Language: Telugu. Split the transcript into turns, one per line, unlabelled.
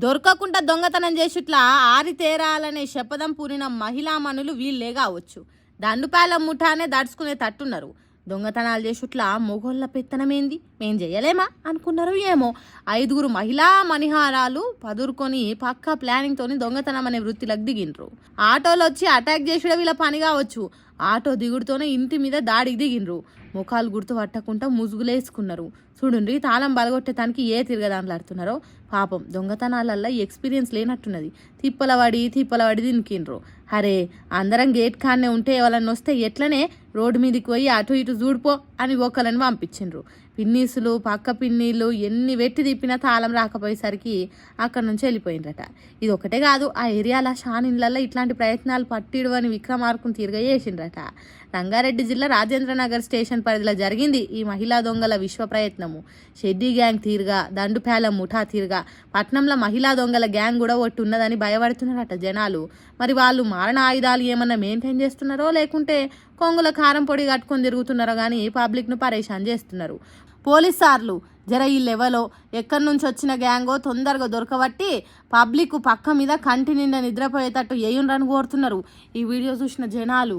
దొరకకుండా దొంగతనం చేసుట్లా ఆరితేరాలనే శపథం పూరిన మహిళామణులు వీళ్ళే కావచ్చు. దండుపాలెం ముఠానే దడుచుకునే తట్టున్నారు. దొంగతనాలు చేసుట్లా మొగోళ్ళ పెత్తనమేంది, మేం చేయలేమా అనుకున్నారు ఏమో. 5 మహిళా మణిహారాలు పదురుకొని పక్కా ప్లానింగ్ తోని దొంగతనం అనే వృత్తిలోకి దిగిండ్రు. ఆటోలు వచ్చి అటాక్ చేసుడే వీళ్ళ పని కావచ్చు. ఆటో దిగుడుతోనే ఇంటి మీద దాడికి దిగిండ్రు. ముఖాలు గుర్తు పట్టకుండా ముసుగులేసుకున్నారు. చూడండి, తాళం బలగొట్టేదానికి ఏ తిరగదాంట్లాడుతున్నారో. పాపం దొంగతనాలల్లో ఎక్స్పీరియన్స్ లేనట్టున్నది. తిప్పలవాడి దినికిండ్రు. అరే, అందరం గేట్ కాన్నే ఉంటే ఎవరన్నా వస్తే ఎట్లనే రోడ్డు మీదకి పోయి అటు ఇటు చూడిపో అని ఒకళ్ళని పంపించిండ్రు. పిన్నీసులు పక్క పిన్నీళ్ళు ఎన్ని వెట్టి తిప్పినా తాళం రాకపోయేసరికి అక్కడి నుంచి వెళ్ళిపోయిండ్రట. ఇది ఒకటే కాదు, ఆ ఏరియాలో షానిన్లలో ఇట్లాంటి ప్రయత్నాలు పట్టిడు అని విక్రమార్కుని తీరుగా చేసిండ్రట. రంగారెడ్డి జిల్లా రాజేంద్రనగర్ స్టేషన్ పరిధిలో జరిగింది ఈ మహిళా దొంగల విశ్వ ప్రయత్నము. షెడ్డీ గ్యాంగ్ తీరుగా, దండుపాలెం ముఠా తీరుగా పట్నంలో మహిళా దొంగల గ్యాంగ్ కూడా ఒకటి ఉన్నదని భయపడుతున్నారట జనాలు. మరి వాళ్ళు మారణ ఆయుధాలు ఏమన్నా మెయింటైన్ చేస్తున్నారో లేకుంటే కొంగుల కారం పొడి కట్టుకొని తిరుగుతున్నారో కానీ పబ్లిక్ను పరేషాన్ చేస్తున్నారు. పోలీస్ సార్లు జర ఈ లెవెలో ఎక్కడి నుంచి వచ్చిన గ్యాంగో తొందరగా దొరకబట్టి పబ్లిక్ పక్క మీద కంటి నిండా నిద్రపోయేటట్టు ఏయుండ్రని కోరుతున్నారు ఈ వీడియో చూసిన జనాలు.